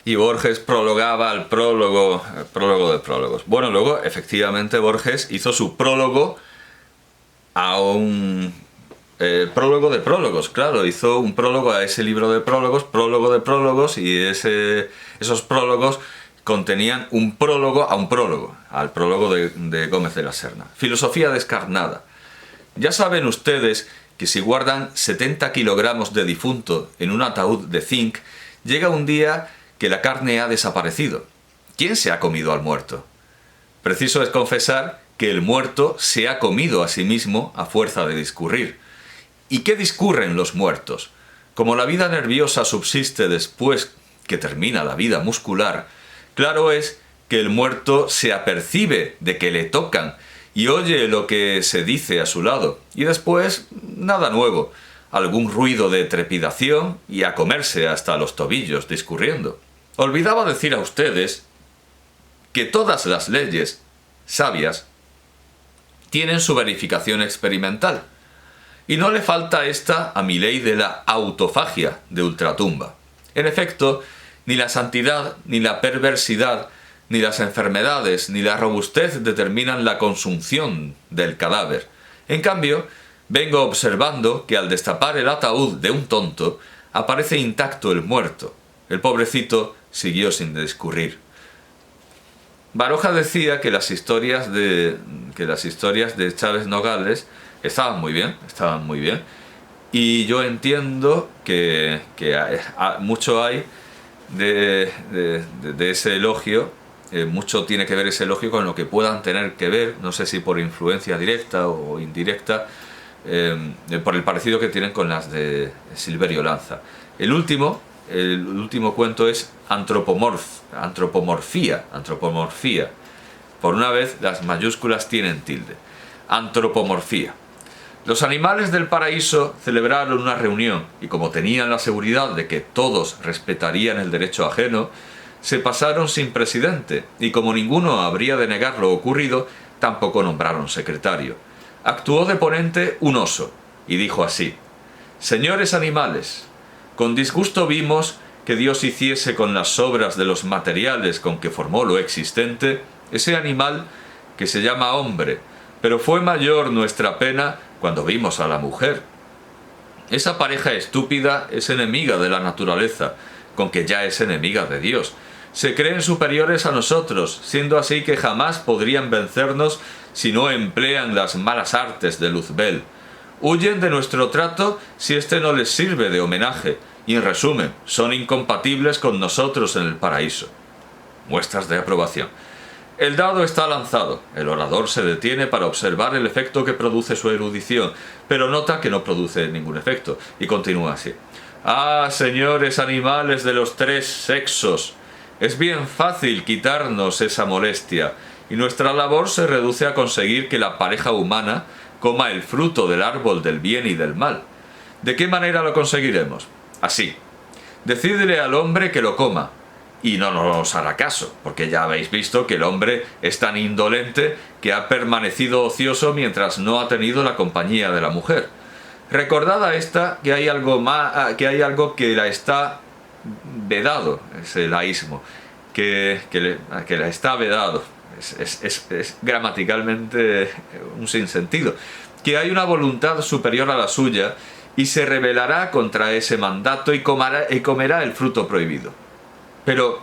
Y Borges prologaba el prólogo de prólogos. Bueno, luego, efectivamente, Borges hizo su prólogo a un prólogo de prólogos, claro. Hizo un prólogo a ese libro de prólogos, y esos prólogos contenían un prólogo a un prólogo, al prólogo de Gómez de la Serna. Filosofía descarnada. Ya saben ustedes que si guardan 70 kilogramos de difunto en un ataúd de zinc, llega un día que la carne ha desaparecido. ¿Quién se ha comido al muerto? Preciso es confesar que el muerto se ha comido a sí mismo a fuerza de discurrir. ¿Y qué discurren los muertos? Como la vida nerviosa subsiste después que termina la vida muscular, claro es que el muerto se apercibe de que le tocan y oye lo que se dice a su lado, y después nada nuevo, algún ruido de trepidación y a comerse hasta los tobillos discurriendo. Olvidaba decir a ustedes que todas las leyes sabias tienen su verificación experimental, y no le falta esta a mi ley de la autofagia de ultratumba. En efecto, ni la santidad, ni la perversidad, ni las enfermedades, ni la robustez determinan la consunción del cadáver. En cambio, vengo observando que al destapar el ataúd de un tonto, aparece intacto el muerto. El pobrecito siguió sin discurrir. Baroja decía que las historias de Chávez Nogales estaban muy bien, y yo entiendo que mucho hay de ese elogio, mucho tiene que ver ese elogio con lo que puedan tener que ver, no sé si por influencia directa o indirecta, por el parecido que tienen con las de Silverio Lanza. El último cuento es antropomorfía. Por una vez las mayúsculas tienen tilde. Antropomorfía. Los animales del paraíso celebraron una reunión y, como tenían la seguridad de que todos respetarían el derecho ajeno, se pasaron sin presidente, y como ninguno habría de negar lo ocurrido, tampoco nombraron secretario. Actuó de ponente un oso y dijo así: «Señores animales, con disgusto vimos que Dios hiciese con las sobras de los materiales con que formó lo existente ese animal que se llama hombre, pero fue mayor nuestra pena cuando vimos a la mujer. Esa pareja estúpida es enemiga de la naturaleza, con que ya es enemiga de Dios. Se creen superiores a nosotros, siendo así que jamás podrían vencernos si no emplean las malas artes de Luzbel. Huyen de nuestro trato si éste no les sirve de homenaje, y en resumen, son incompatibles con nosotros en el paraíso». Muestras de aprobación. El dado está lanzado. El orador se detiene para observar el efecto que produce su erudición, pero nota que no produce ningún efecto, y continúa así: «Ah, señores animales de los tres sexos, es bien fácil quitarnos esa molestia, y nuestra labor se reduce a conseguir que la pareja humana coma el fruto del árbol del bien y del mal. ¿De qué manera lo conseguiremos? Así: decidle al hombre que lo coma, y no nos hará caso, porque ya habéis visto que el hombre es tan indolente que ha permanecido ocioso mientras no ha tenido la compañía de la mujer. Recordad a esta que hay algo que la está vedado, es el laísmo, que la está vedado, es gramaticalmente un sinsentido, que hay una voluntad superior a la suya y se rebelará contra ese mandato y comerá el fruto prohibido. Pero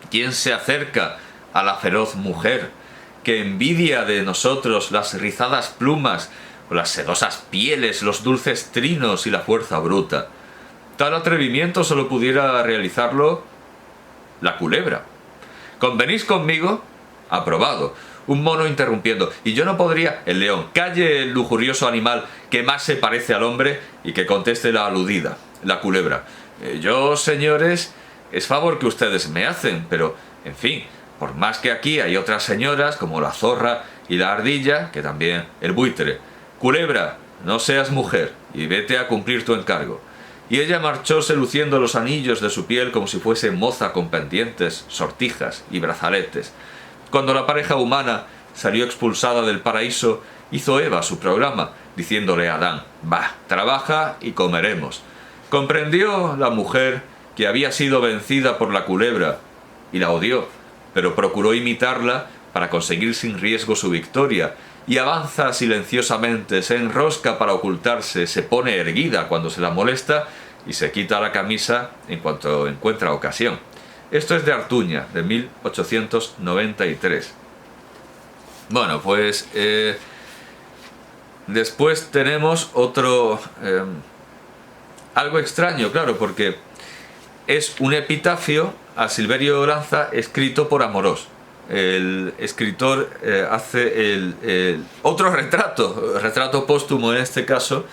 ¿quién se acerca a la feroz mujer que envidia de nosotros las rizadas plumas, o las sedosas pieles, los dulces trinos y la fuerza bruta? Tal atrevimiento solo pudiera realizarlo la culebra. ¿Convenís conmigo? Aprobado. Un mono interrumpiendo: «Y yo no podría». El león: «Calle el lujurioso animal que más se parece al hombre», y que conteste la aludida. La culebra: «Yo, señores, es favor que ustedes me hacen, pero, en fin, por más que aquí hay otras señoras como la zorra y la ardilla, que también el buitre. Culebra, no seas mujer y vete a cumplir tu encargo». Y ella marchóse luciendo los anillos de su piel como si fuese moza con pendientes, sortijas y brazaletes. Cuando la pareja humana salió expulsada del paraíso, hizo Eva su programa, diciéndole a Adán: «Va, trabaja y comeremos». Comprendió la mujer que había sido vencida por la culebra y la odió, pero procuró imitarla para conseguir sin riesgo su victoria, y avanza silenciosamente, se enrosca para ocultarse, se pone erguida cuando se la molesta y se quita la camisa en cuanto encuentra ocasión. Esto es de Artuña, de 1893. Bueno, pues después tenemos otro... algo extraño, claro, porque es un epitafio a Silverio Lanza escrito por Amorós. El escritor hace otro retrato póstumo en este caso,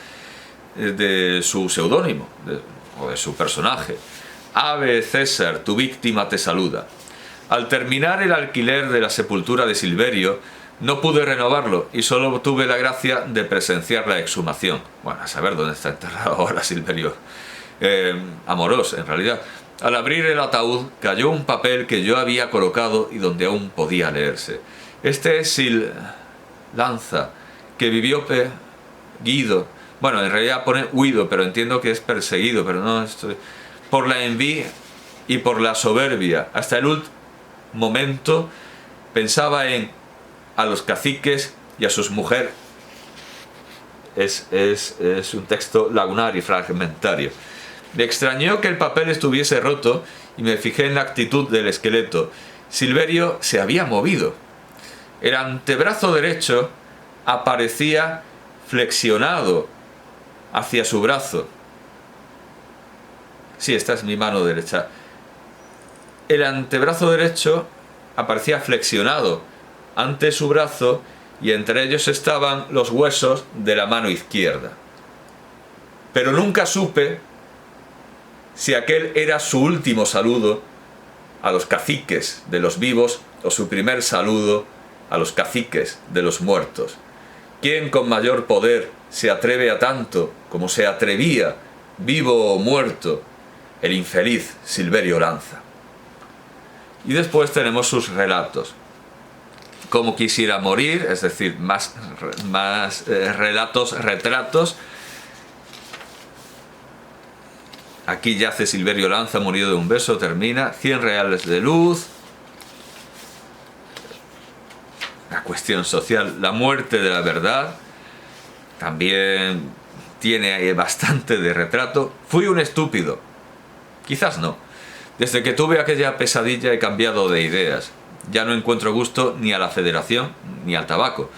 de su seudónimo, o de su personaje. Ave César, tu víctima te saluda. Al terminar el alquiler de la sepultura de Silverio, no pude renovarlo y solo tuve la gracia de presenciar la exhumación. Bueno, a saber dónde está enterrado ahora Silverio Amorós, en realidad. Al abrir el ataúd cayó un papel que yo había colocado y donde aún podía leerse. Este es Lanza, que vivió perseguido. Bueno, en realidad pone huido, pero entiendo que es perseguido, pero no estoy... por la envidia y por la soberbia. Hasta el último momento pensaba a los caciques y a sus mujeres. Es un texto lagunar y fragmentario. Me extrañó que el papel estuviese roto y me fijé en la actitud del esqueleto. Silverio se había movido. El antebrazo derecho aparecía flexionado hacia su brazo. Sí, esta es mi mano derecha. El antebrazo derecho aparecía flexionado ante su brazo y entre ellos estaban los huesos de la mano izquierda. Pero nunca supe si aquel era su último saludo a los caciques de los vivos o su primer saludo a los caciques de los muertos. ¿Quién con mayor poder se atreve a tanto como se atrevía, vivo o muerto, el infeliz Silverio Lanza? Y después tenemos sus relatos. Cómo quisiera morir, es decir, más retratos. Aquí yace Silverio Lanza, murió de un beso, termina. 100 reales de luz. La cuestión social, la muerte de la verdad. También tiene bastante de retrato. Fui un estúpido. Quizás no. Desde que tuve aquella pesadilla he cambiado de ideas. Ya no encuentro gusto ni a la federación ni al tabaco.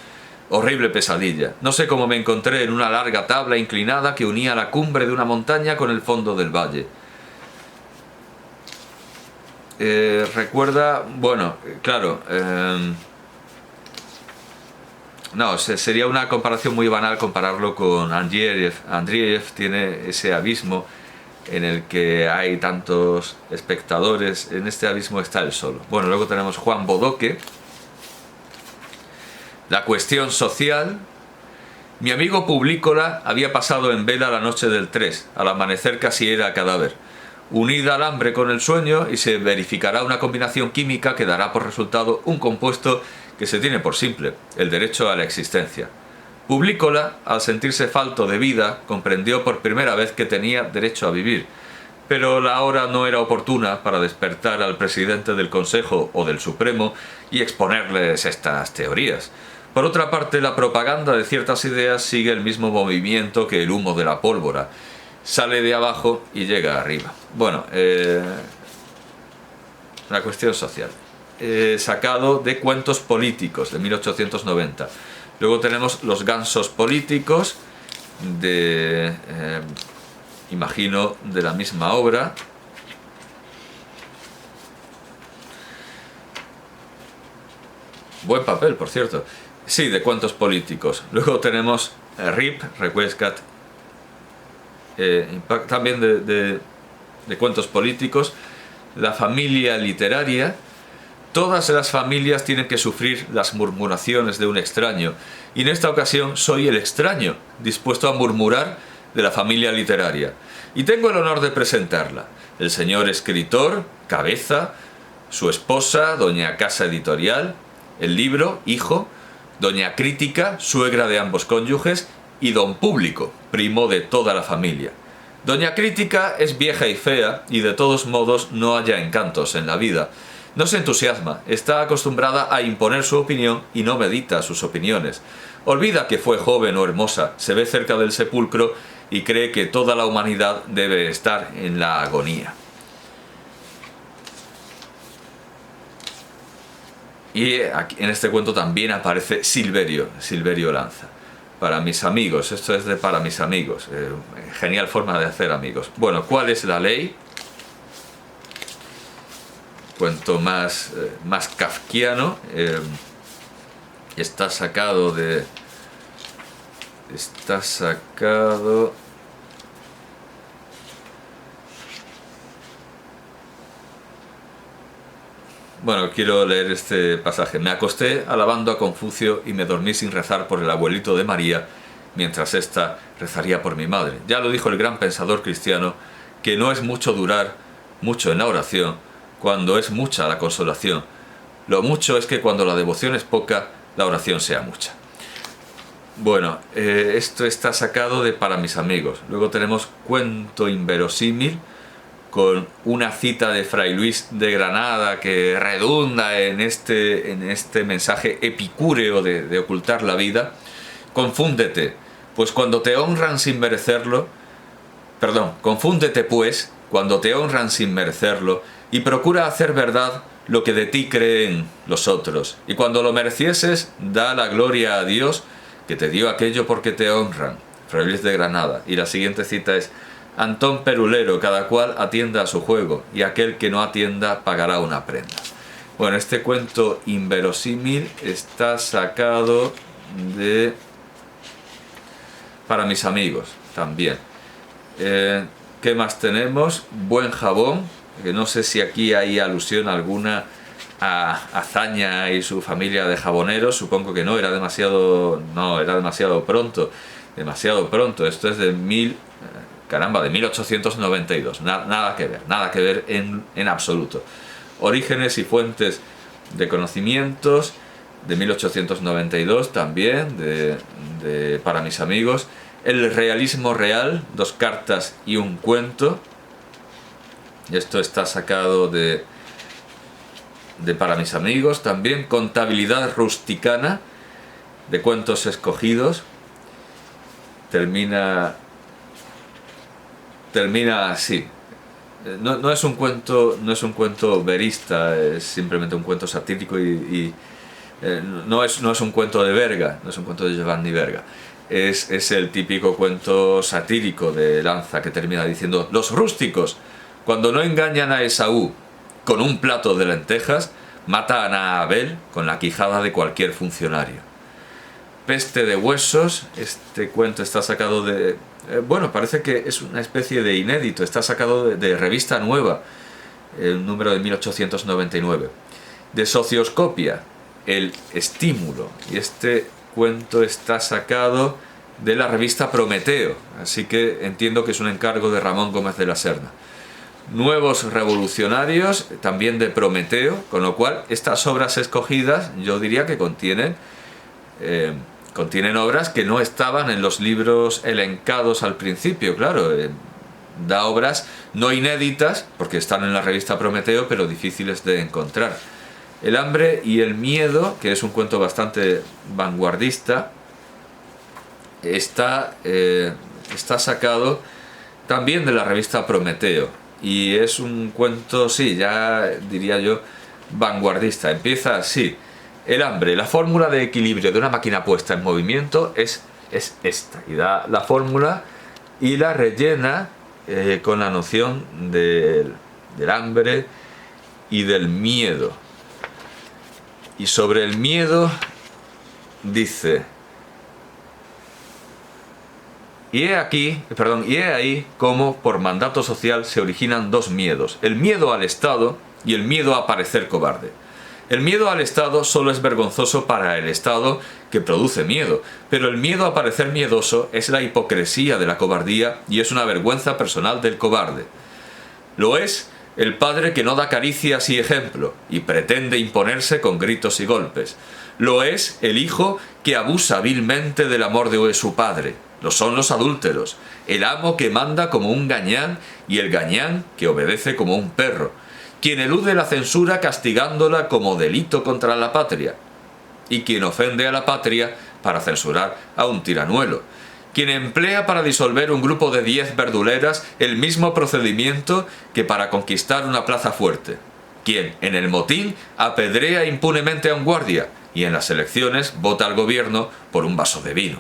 Horrible pesadilla. No sé cómo me encontré en una larga tabla inclinada que unía la cumbre de una montaña con el fondo del valle. Recuerda... Bueno, claro... no, sería una comparación muy banal compararlo con Andriev. Andriev tiene ese abismo en el que hay tantos espectadores. En este abismo está él solo. Bueno, luego tenemos Juan Bodoque. La cuestión social. Mi amigo Publícola había pasado en vela la noche del 3. Al amanecer casi era cadáver. Unida al hambre con el sueño y se verificará una combinación química que dará por resultado un compuesto que se tiene por simple, el derecho a la existencia. Publícola, al sentirse falto de vida, comprendió por primera vez que tenía derecho a vivir, pero la hora no era oportuna para despertar al presidente del Consejo o del Supremo y exponerles estas teorías. Por otra parte, la propaganda de ciertas ideas sigue el mismo movimiento que el humo de la pólvora. Sale de abajo y llega arriba. Bueno, la cuestión social. Sacado de Cuentos políticos, de 1890. Luego tenemos Los gansos políticos, de... imagino de la misma obra. Buen papel, por cierto. Sí, de Cuentos políticos. Luego tenemos RIP, Requiescat, también de Cuentos políticos. La familia literaria. Todas las familias tienen que sufrir las murmuraciones de un extraño, y en esta ocasión soy el extraño, dispuesto a murmurar de la familia literaria. Y tengo el honor de presentarla. El señor escritor, Cabeza, su esposa, doña Casa Editorial, el libro, hijo, doña Crítica, suegra de ambos cónyuges, y don Público, primo de toda la familia. Doña Crítica es vieja y fea y de todos modos no halla encantos en la vida. No se entusiasma, está acostumbrada a imponer su opinión y no medita sus opiniones. Olvida que fue joven o hermosa, se ve cerca del sepulcro y cree que toda la humanidad debe estar en la agonía. Y aquí, en este cuento también aparece Silverio Lanza. Para mis amigos, esto es de para mis amigos. Genial forma de hacer amigos. Bueno, ¿cuál es la ley? Cuento más kafkiano. Está sacado de... Bueno, quiero leer este pasaje. Me acosté alabando a Confucio y me dormí sin rezar por el abuelito de María, mientras ésta rezaría por mi madre. Ya lo dijo el gran pensador cristiano, que no es mucho durar mucho en la oración, cuando es mucha la consolación. Lo mucho es que cuando la devoción es poca, la oración sea mucha. Bueno, esto está sacado de Para mis amigos. Luego tenemos Cuento inverosímil, con una cita de Fray Luis de Granada que redunda en este mensaje epicúreo de ocultar la vida. Confúndete, pues cuando te honran sin merecerlo, confúndete pues cuando te honran sin merecerlo y procura hacer verdad lo que de ti creen los otros. Y cuando lo merecieses, da la gloria a Dios que te dio aquello porque te honran. Fray Luis de Granada. Y la siguiente cita es: Antón Perulero, cada cual atienda a su juego, y aquel que no atienda pagará una prenda. Bueno, este cuento inverosímil está sacado de Para mis amigos, también. ¿Qué más tenemos? Buen jabón, que no sé si aquí hay alusión alguna a Azaña y su familia de jaboneros, supongo que no, era demasiado pronto, esto es de 1892, nada que ver en absoluto. Orígenes y fuentes de conocimientos, de 1892 también, de Para mis amigos. El realismo real, 2 cartas y un cuento. Esto está sacado de Para mis amigos también. Contabilidad rusticana, de Cuentos escogidos. Termina así. No es un cuento verista, es simplemente un cuento satírico y no es un cuento de Verga, no es un cuento de Giovanni Verga. Es el típico cuento satírico de Lanza que termina diciendo: los rústicos, cuando no engañan a Esaú con un plato de lentejas, matan a Abel con la quijada de cualquier funcionario. Peste de huesos, este cuento está sacado de... parece que es una especie de inédito, está sacado de Revista Nueva, el número de 1899. De Socioscopia, El estímulo, y este cuento está sacado de la revista Prometeo, así que entiendo que es un encargo de Ramón Gómez de la Serna. Nuevos revolucionarios, también de Prometeo, con lo cual estas obras escogidas yo diría que contienen obras que no estaban en los libros elencados al principio, claro. Da obras no inéditas, porque están en la revista Prometeo, pero difíciles de encontrar. El hambre y el miedo, que es un cuento bastante vanguardista, está sacado también de la revista Prometeo. Y es un cuento, sí, ya diría yo, vanguardista. Empieza así: el hambre, la fórmula de equilibrio de una máquina puesta en movimiento es esta. Y da la fórmula y la rellena con la noción del hambre y del miedo. Y sobre el miedo dice: y he ahí cómo por mandato social se originan 2 miedos: el miedo al Estado y el miedo a parecer cobarde. El miedo al Estado solo es vergonzoso para el Estado, que produce miedo, pero el miedo a parecer miedoso es la hipocresía de la cobardía y es una vergüenza personal del cobarde. Lo es el padre que no da caricias y ejemplo, y pretende imponerse con gritos y golpes. Lo es el hijo que abusa vilmente del amor de su padre, Lo son los adúlteros, el amo que manda como un gañán y el gañán que obedece como un perro, quien elude la censura castigándola como delito contra la patria, y quien ofende a la patria para censurar a un tiranuelo, quien emplea para disolver un grupo de 10 verduleras el mismo procedimiento que para conquistar una plaza fuerte, quien en el motín apedrea impunemente a un guardia y en las elecciones vota al gobierno por un vaso de vino,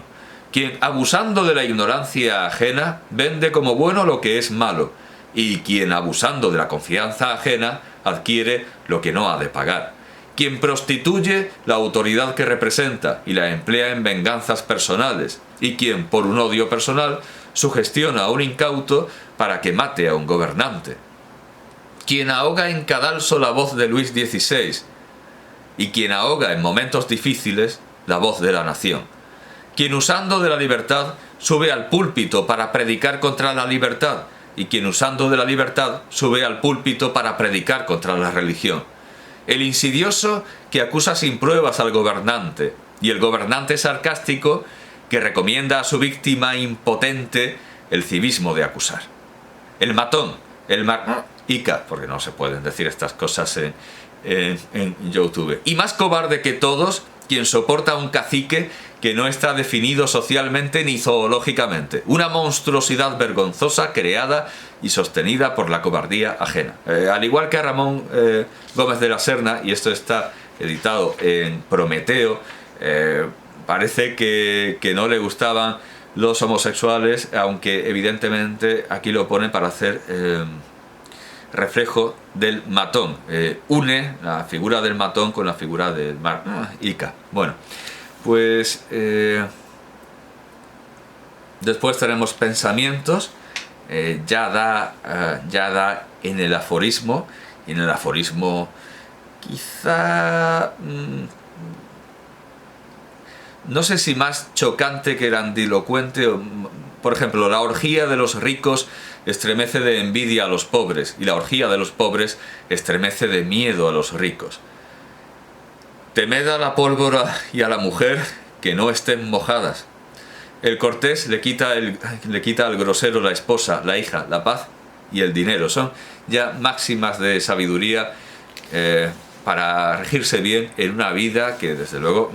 quien abusando de la ignorancia ajena vende como bueno lo que es malo, y quien abusando de la confianza ajena adquiere lo que no ha de pagar, quien prostituye la autoridad que representa y la emplea en venganzas personales, y quien por un odio personal sugestiona a un incauto para que mate a un gobernante, quien ahoga en cadalso la voz de Luis XVI, y quien ahoga en momentos difíciles la voz de la nación, quien usando de la libertad sube al púlpito para predicar contra la libertad, y quien usando de la libertad sube al púlpito para predicar contra la religión. El insidioso que acusa sin pruebas al gobernante, y el gobernante sarcástico que recomienda a su víctima impotente el civismo de acusar. El matón, el marica, porque no se pueden decir estas cosas en YouTube. Y más cobarde que todos, quien soporta a un cacique que no está definido socialmente ni zoológicamente. Una monstruosidad vergonzosa creada y sostenida por la cobardía ajena. Al igual que a Ramón Gómez de la Serna, y esto está editado en Prometeo, parece que no le gustaban los homosexuales, aunque evidentemente aquí lo pone para hacer reflejo del matón. Une la figura del matón con la figura del marica. Bueno, pues después tenemos pensamientos. Ya da en el aforismo, y en el aforismo quizá no sé si más chocante que grandilocuente. Por ejemplo, la orgía de los ricos estremece de envidia a los pobres, y la orgía de los pobres estremece de miedo a los ricos. Temed a la pólvora y a la mujer que no estén mojadas. El cortés le quita al grosero la esposa, la hija, la paz y el dinero. Son ya máximas de sabiduría para regirse bien en una vida que, desde luego,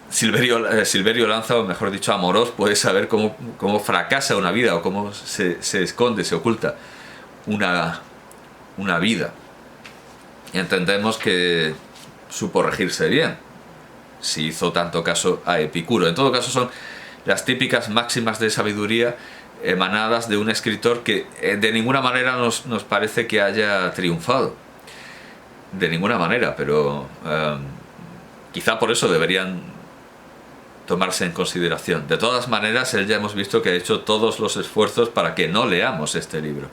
Silverio Lanza, o mejor dicho Amorós, puede saber cómo fracasa una vida, o cómo se esconde, se oculta una vida. Y entendemos que supo regirse bien, si hizo tanto caso a Epicuro. En todo caso, son las típicas máximas de sabiduría emanadas de un escritor que de ninguna manera nos parece que haya triunfado. De ninguna manera, pero quizá por eso deberían tomarse en consideración. De todas maneras, él ya hemos visto que ha hecho todos los esfuerzos para que no leamos este libro.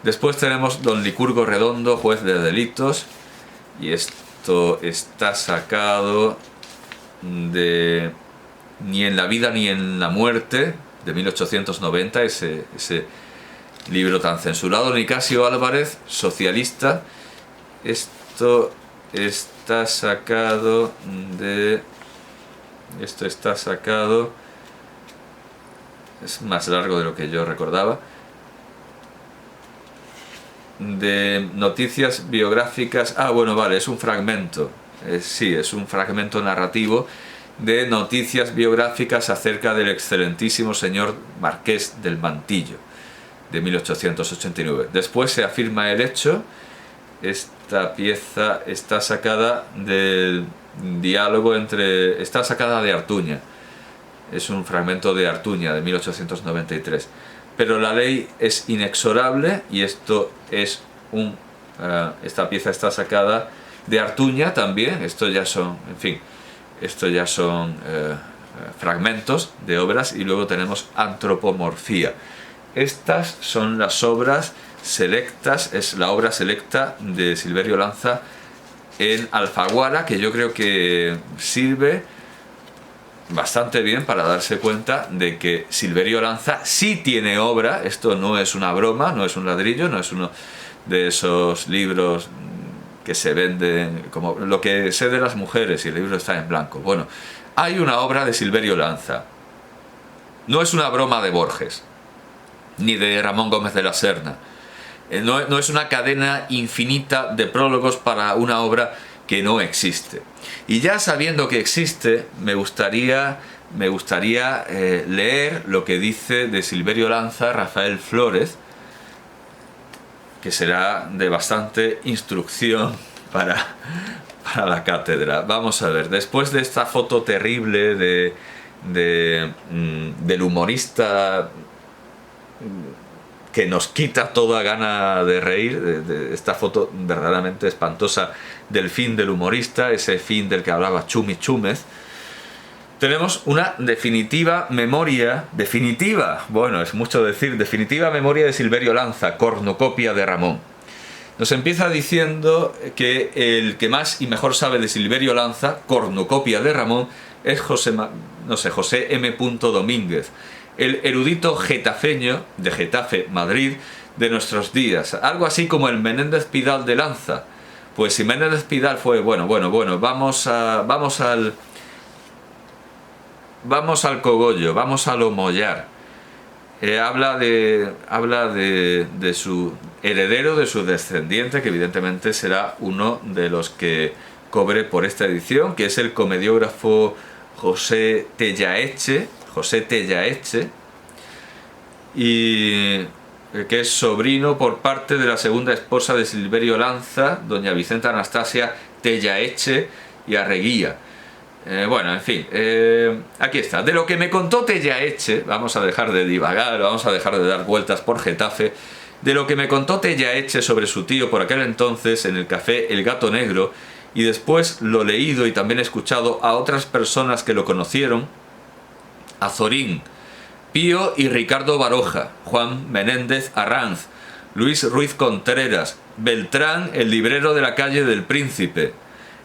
Después tenemos Don Licurgo Redondo, juez de delitos, y esto está sacado de Ni en la vida ni en la muerte, de 1890, ese libro tan censurado. Nicasio Álvarez, socialista. Esto está sacado es más largo de lo que yo recordaba, de noticias biográficas. Bueno, vale, es un fragmento. Sí, es un fragmento narrativo de noticias biográficas acerca del excelentísimo señor Marqués del Mantillo, de 1889. Después se afirma el hecho. Esta pieza está sacada del diálogo está sacada de Artuña. Es un fragmento de Artuña, de 1893. Pero la ley es inexorable, y esta pieza está sacada de Artuña también. Esto ya son fragmentos de obras. Y luego tenemos Antropomorfía. Estas son las obras selectas, es la obra selecta de Silverio Lanza en Alfaguara, que yo creo que sirve bastante bien para darse cuenta de que Silverio Lanza sí tiene obra. Esto no es una broma, no es un ladrillo, no es uno de esos libros que se venden como Lo que sé de las mujeres, y el libro está en blanco. Bueno, hay una obra de Silverio Lanza. No es una broma de Borges, ni de Ramón Gómez de la Serna. No es una cadena infinita de prólogos para una obra que no existe. Y ya sabiendo que existe, me gustaría leer lo que dice de Silverio Lanza Rafael Flórez, que será de bastante instrucción para la cátedra. Vamos a ver, después de esta foto terrible del humorista que nos quita toda gana de reír, de esta foto verdaderamente espantosa del fin del humorista, ese fin del que hablaba Chumi Chúmez, tenemos una definitiva memoria, bueno, es mucho decir, definitiva memoria de Silverio Lanza, cornucopia de Ramón. Nos empieza diciendo que el que más y mejor sabe de Silverio Lanza, cornucopia de Ramón, es José M. Domínguez, el erudito getafeño de Getafe, Madrid, de nuestros días. Algo así como el Menéndez Pidal de Lanza. Pues si Menéndez Pidal fue, bueno, vamos al cogollo, vamos a lo mollar. Habla de su heredero, de su descendiente, que evidentemente será uno de los que cobre por esta edición, que es el comediógrafo José Tellaeche, y que es sobrino por parte de la segunda esposa de Silverio Lanza, doña Vicenta Anastasia Tellaeche y Arreguía. Bueno, en fin, aquí está. De lo que me contó Tellaeche, vamos a dejar de divagar, vamos a dejar de dar vueltas por Getafe, de lo que me contó Tellaeche sobre su tío por aquel entonces en el café El Gato Negro, y después lo leído y también escuchado a otras personas que lo conocieron, Azorín, Pío y Ricardo Baroja, Juan Menéndez Arranz, Luis Ruiz Contreras, Beltrán, el librero de la calle del Príncipe,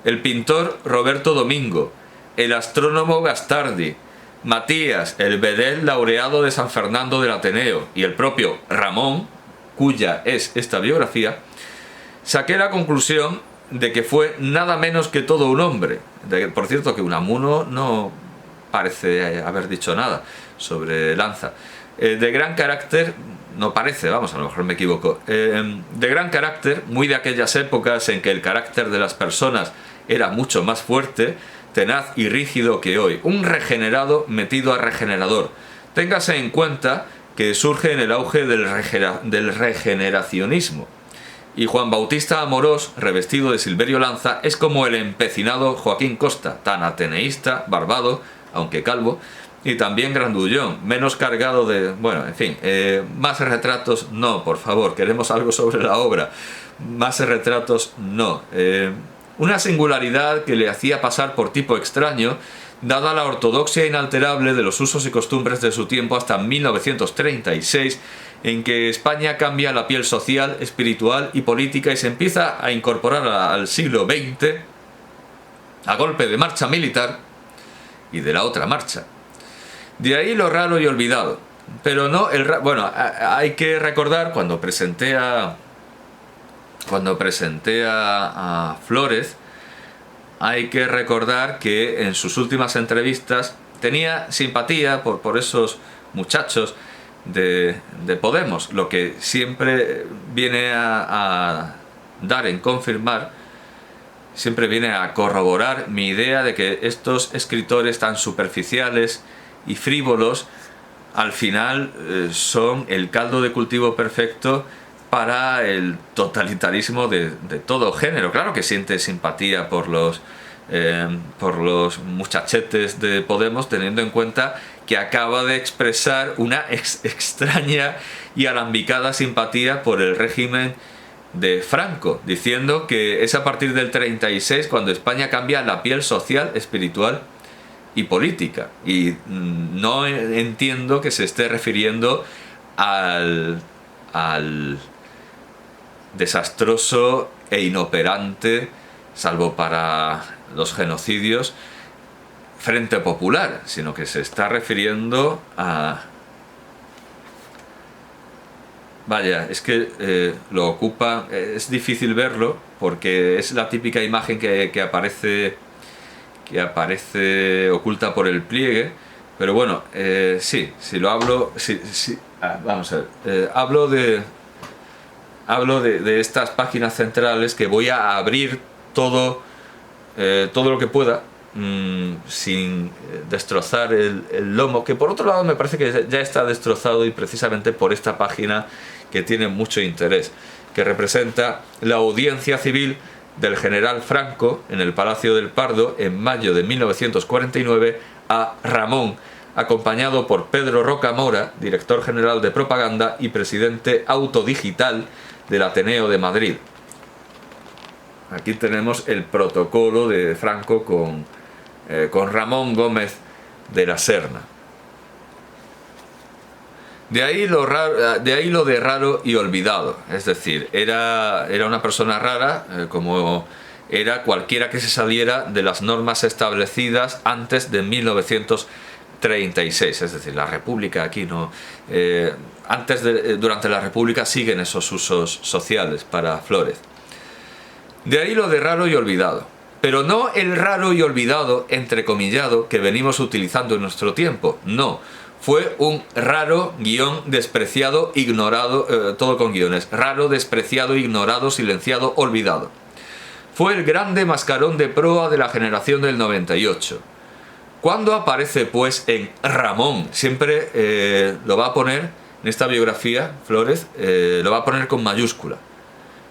el pintor Roberto Domingo, el astrónomo Gastardi, Matías, el bedel laureado de San Fernando del Ateneo, y el propio Ramón, cuya es esta biografía, saqué la conclusión de que fue nada menos que todo un hombre. Por cierto, que Unamuno no parece haber dicho nada sobre Lanza. De gran carácter, no parece, vamos, a lo mejor me equivoco, de gran carácter, muy de aquellas épocas en que el carácter de las personas era mucho más fuerte, tenaz y rígido que hoy, un regenerado metido a regenerador. Téngase en cuenta que surge en el auge del regeneracionismo. Y Juan Bautista Amorós, revestido de Silverio Lanza, es como el empecinado Joaquín Costa, tan ateneísta, barbado, aunque calvo, y también grandullón, menos cargado de... Bueno, en fin, más retratos no, por favor, queremos algo sobre la obra. Más retratos no. Una singularidad que le hacía pasar por tipo extraño, dada la ortodoxia inalterable de los usos y costumbres de su tiempo hasta 1936, en que España cambia la piel social, espiritual y política y se empieza a incorporar al siglo XX a golpe de marcha militar y de la otra marcha. De ahí lo raro y olvidado. Pero no bueno, hay que recordar cuando presenté a Flórez, hay que recordar que en sus últimas entrevistas tenía simpatía por esos muchachos de Podemos, lo que siempre viene a dar en confirmar, siempre viene a corroborar mi idea de que estos escritores tan superficiales y frívolos al final son el caldo de cultivo perfecto para el totalitarismo de todo género. Claro que siente simpatía por los muchachetes de Podemos, teniendo en cuenta que acaba de expresar una extraña y alambicada simpatía por el régimen de Franco, diciendo que es a partir del 36 cuando España cambia la piel social, espiritual y política. Y no entiendo que se esté refiriendo al desastroso e inoperante, salvo para los genocidios, Frente Popular, sino que se está refiriendo a... Vaya, es que lo ocupa, es difícil verlo porque es la típica imagen que aparece que aparece oculta por el pliegue, pero bueno, sí, si lo hablo, vamos a ver, hablo de estas páginas centrales, que voy a abrir todo lo que pueda, sin destrozar el lomo, que por otro lado me parece que ya está destrozado, y precisamente por esta página que tiene mucho interés, que representa la audiencia civil del general Franco en el Palacio del Pardo en mayo de 1949 a Ramón, acompañado por Pedro Rocamora, director general de propaganda y presidente autodigital del Ateneo de Madrid. Aquí tenemos el protocolo de Franco con Ramón Gómez de la Serna. De ahí lo de raro y olvidado, es decir, era una persona rara, como era cualquiera que se saliera de las normas establecidas antes de 1936, es decir, la República aquí no... durante la República siguen esos usos sociales para Flórez. De ahí lo de raro y olvidado, pero no el raro y olvidado entrecomillado que venimos utilizando en nuestro tiempo, no. Fue un raro, guión, despreciado, ignorado, todo con guiones, raro, despreciado, ignorado, silenciado, olvidado. Fue el grande mascarón de proa de la generación del 98. ¿Cuándo aparece, pues, en Ramón? Siempre lo va a poner, en esta biografía, Flórez, lo va a poner con mayúscula.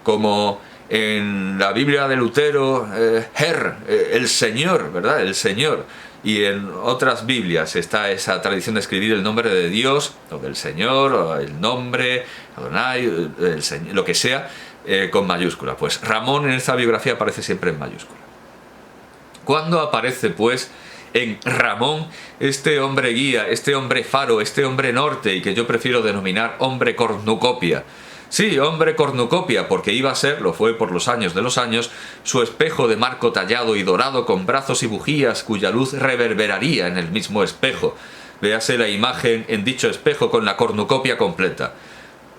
Como en la Biblia de Lutero, el Señor, ¿verdad? El Señor. Y en otras Biblias está esa tradición de escribir el nombre de Dios, o del Señor, o el nombre, Adonai, el Señor, lo que sea, con mayúscula. Pues Ramón en esta biografía aparece siempre en mayúscula. ¿Cuándo aparece, pues, en Ramón este hombre guía, este hombre faro, este hombre norte, y que yo prefiero denominar hombre cornucopia? Sí, hombre cornucopia, porque iba a ser, lo fue por los años de los años, su espejo de marco tallado y dorado con brazos y bujías cuya luz reverberaría en el mismo espejo. Véase la imagen en dicho espejo con la cornucopia completa.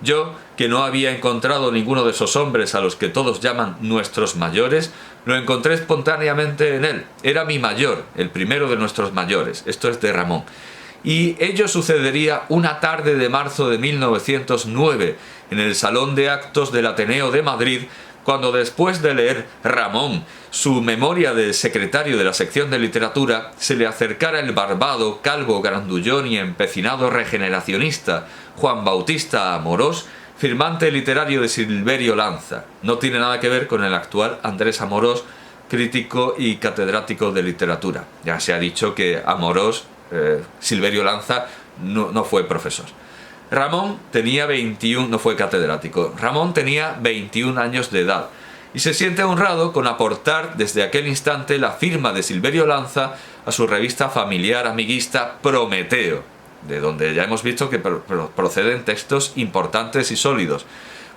Yo, que no había encontrado ninguno de esos hombres a los que todos llaman nuestros mayores, lo encontré espontáneamente en él. Era mi mayor, el primero de nuestros mayores. Esto es de Ramón. Y ello sucedería una tarde de marzo de 1909, en el Salón de Actos del Ateneo de Madrid, cuando después de leer Ramón su memoria de secretario de la sección de literatura, se le acercara el barbado, calvo, grandullón y empecinado regeneracionista Juan Bautista Amorós, firmante literario de Silverio Lanza. No tiene nada que ver con el actual Andrés Amorós, crítico y catedrático de literatura. Ya se ha dicho que Amorós, Silverio Lanza, no fue profesor. Ramón tenía 21, no fue catedrático. Ramón tenía 21 años de edad y se siente honrado con aportar desde aquel instante la firma de Silverio Lanza a su revista familiar amiguista Prometeo, de donde ya hemos visto que proceden textos importantes y sólidos.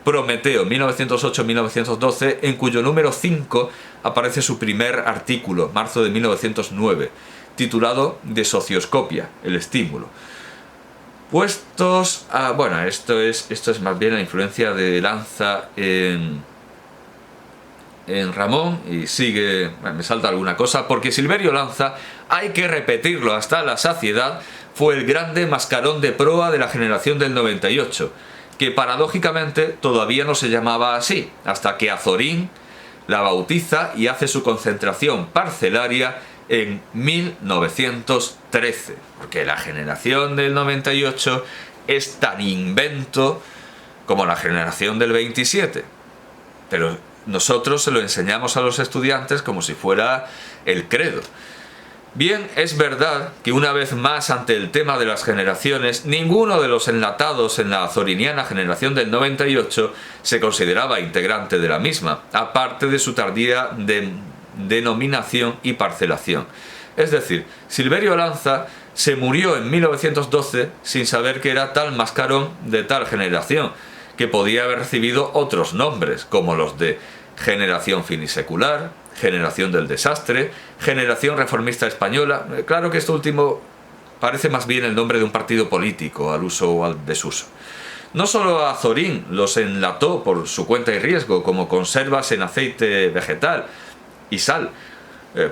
Prometeo, 1908-1912, en cuyo número 5 aparece su primer artículo, marzo de 1909, titulado De socioscopia, el estímulo. Puestos a... Bueno, esto es más bien la influencia de Lanza en Ramón, y sigue... me salta alguna cosa, porque Silverio Lanza, hay que repetirlo hasta la saciedad, fue el grande mascarón de proa de la generación del 98, que paradójicamente todavía no se llamaba así, hasta que Azorín la bautiza y hace su concentración parcelaria en 1913, porque la generación del 98 es tan invento como la generación del 27, pero nosotros se lo enseñamos a los estudiantes como si fuera el credo. Bien, es verdad que una vez más ante el tema de las generaciones, ninguno de los enlatados en la azoriniana generación del 98 se consideraba integrante de la misma, aparte de su tardía denominación y parcelación. Es decir, Silverio Lanza se murió en 1912 sin saber que era tal mascarón de tal generación, que podía haber recibido otros nombres, como los de generación finisecular, generación del desastre, generación reformista española. Claro que esto último parece más bien el nombre de un partido político, al uso o al desuso. No solo Azorín los enlató por su cuenta y riesgo, como conservas en aceite vegetal y sal,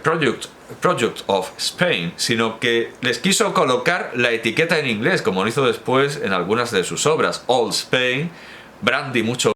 Project Project of Spain, sino que les quiso colocar la etiqueta en inglés, como lo hizo después en algunas de sus obras, Old Spain, Brandy mucho